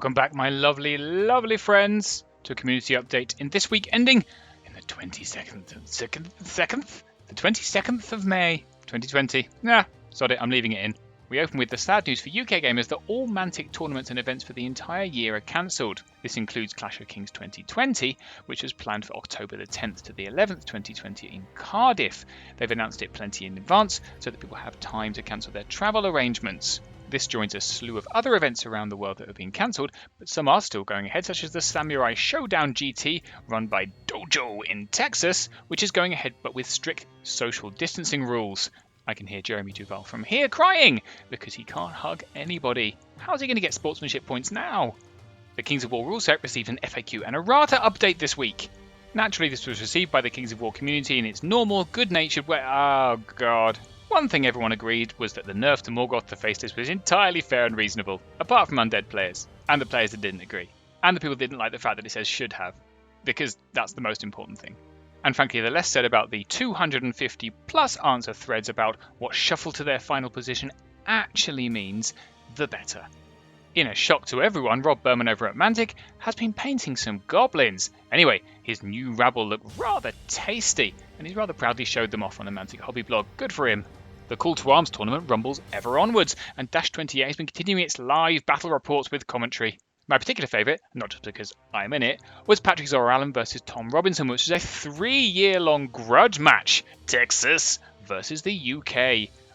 Welcome back, my lovely, lovely friends, to a community update in this week ending in the 22nd of May, 2020. Nah, sod it, I'm leaving it in. We open with the sad news for UK gamers that all Mantic tournaments and events for the entire year are cancelled. This includes Clash of Kings 2020, which was planned for October the 10th to the 11th, 2020 in Cardiff. They've announced it plenty in advance so that people have time to cancel their travel arrangements. This joins a slew of other events around the world that have been cancelled, but some are still going ahead, such as the Samurai Showdown GT run by Dojo in Texas, which is going ahead but with strict social distancing rules. I can hear Jeremy Duval from here crying because he can't hug anybody. How's he going to get sportsmanship points now? The Kings of War rule set received an FAQ and errata update this week. Naturally, this was received by the Kings of War community in its normal, good-natured way. Oh god. One thing everyone agreed was that the nerf to Morgoth the Faceless was entirely fair and reasonable, apart from undead players, and the players that didn't agree, and the people that didn't like the fact that it says should have, because that's the most important thing. And frankly, the less said about the 250 plus answer threads about what shuffle to their final position actually means, the better. In a shock to everyone, Rob Berman over at Mantic has been painting some goblins. Anyway, his new rabble look rather tasty, and he's rather proudly showed them off on the Mantic hobby blog. Good for him. The Call to Arms tournament rumbles ever onwards, and Dash 28 has been continuing its live battle reports with commentary. My particular favourite, not just because I'm in it, was Patrick Zora-Allen versus Tom Robinson, which was a 3-year-long grudge match. Texas versus the UK.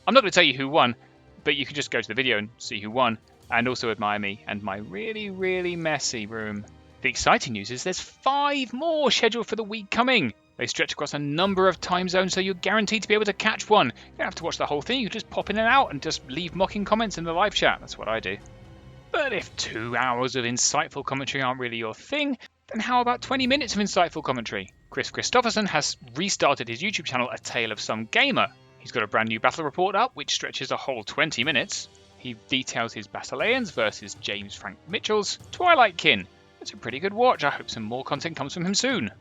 I'm not going to tell you who won, but you can just go to the video and see who won, and also admire me and my really, really messy room. The exciting news is there's 5 more scheduled for the week coming. They stretch across a number of time zones, so you're guaranteed to be able to catch one. You don't have to watch the whole thing, you can just pop in and out and just leave mocking comments in the live chat. That's what I do. But if 2 hours of insightful commentary aren't really your thing, then how about 20 minutes of insightful commentary? Chris Christopherson has restarted his YouTube channel A Tale of Some Gamer. He's got a brand new battle report up, which stretches a whole 20 minutes. He details his Basileans versus James Frank Mitchell's Twilight Kin. It's a pretty good watch. I hope some more content comes from him soon.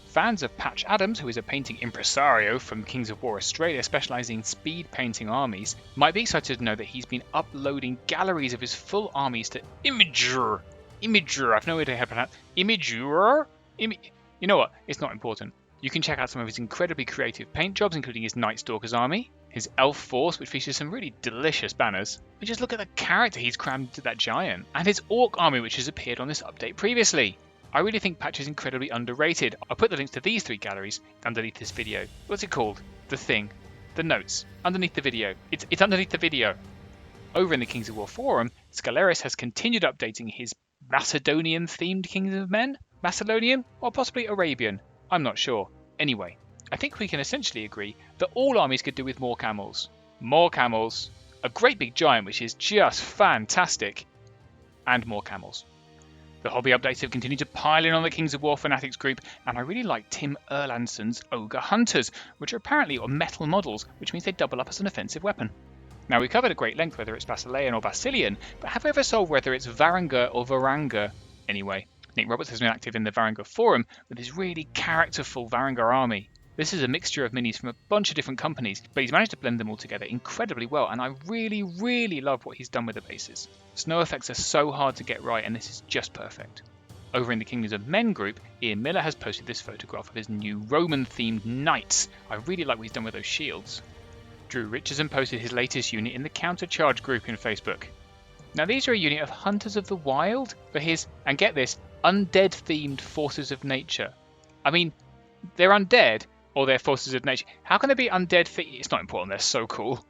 Fans of Patch Adams, who is a painting impresario from Kings of War Australia specialising in speed painting armies, might be excited to know that he's been uploading galleries of his full armies to Imager. I've no idea how to pronounce Imager? You know what? It's not important. You can check out some of his incredibly creative paint jobs, including his Night Stalker's army, his Elf Force, which features some really delicious banners. But just look at the character he's crammed into that giant, and his Orc army, which has appeared on this update previously. I really think Patch is incredibly underrated. I'll put the links to these 3 galleries underneath this video. What's it called? The thing. The notes. Underneath the video. It's underneath the video. Over in the Kings of War forum, Scaleris has continued updating his Macedonian-themed Kings of Men? Macedonian? Or possibly Arabian? I'm not sure. Anyway, I think we can essentially agree that all armies could do with more camels. More camels. A great big giant, which is just fantastic. And more camels. The hobby updates have continued to pile in on the Kings of War Fanatics group, and I really like Tim Erlandsson's Ogre Hunters, which are apparently metal models, which means they double up as an offensive weapon. Now, we covered at great length whether it's Basilean or Basilian, but have we ever solved whether it's Varangur or Varanga? Anyway, Nick Roberts has been active in the Varangur forum with his really characterful Varangur army. This is a mixture of minis from a bunch of different companies, but he's managed to blend them all together incredibly well, and I really, really love what he's done with the bases. Snow effects are so hard to get right, and this is just perfect. Over in the Kingdoms of Men group, Ian Miller has posted this photograph of his new Roman-themed knights. I really like what he's done with those shields. Drew Richardson posted his latest unit in the Countercharge group in Facebook. Now these are a unit of Hunters of the Wild for his, and get this, undead-themed forces of nature. I mean, they're undead, or they're forces of nature. How can they be undead? It's not important, they're so cool.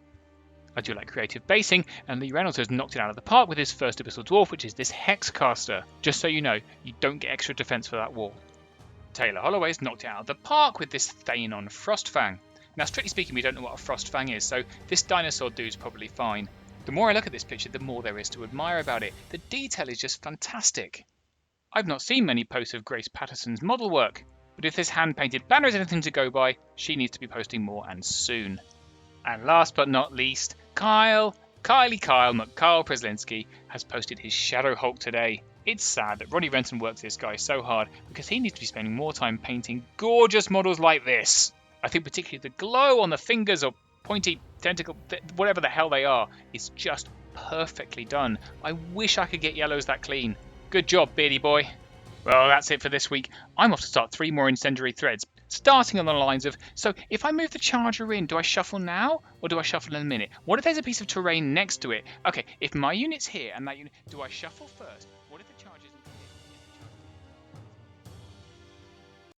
I do like creative basing, and Lee Reynolds has knocked it out of the park with his first Abyssal Dwarf, which is this Hexcaster. Just so you know, you don't get extra defense for that wall. Taylor Holloway's knocked it out of the park with this Thanon Frostfang. Now, strictly speaking, we don't know what a Frostfang is, so this dinosaur dude's probably fine. The more I look at this picture, the more there is to admire about it. The detail is just fantastic. I've not seen many posts of Grace Patterson's model work, but if this hand-painted banner is anything to go by, she needs to be posting more and soon. And last but not least, Kyle Preslinski has posted his Shadow Hulk today. It's sad that Ronnie Renton works this guy so hard because he needs to be spending more time painting gorgeous models like this. I think particularly the glow on the fingers or pointy tentacle, whatever the hell they are, is just perfectly done. I wish I could get yellows that clean. Good job, Beardy Boy. Well, that's it for this week. I'm off to start 3 more incendiary threads, starting on the lines of, so if I move the charger in, do I shuffle now or do I shuffle in a minute? What if there's a piece of terrain next to it? Okay, if my unit's here and that unit, do I shuffle first?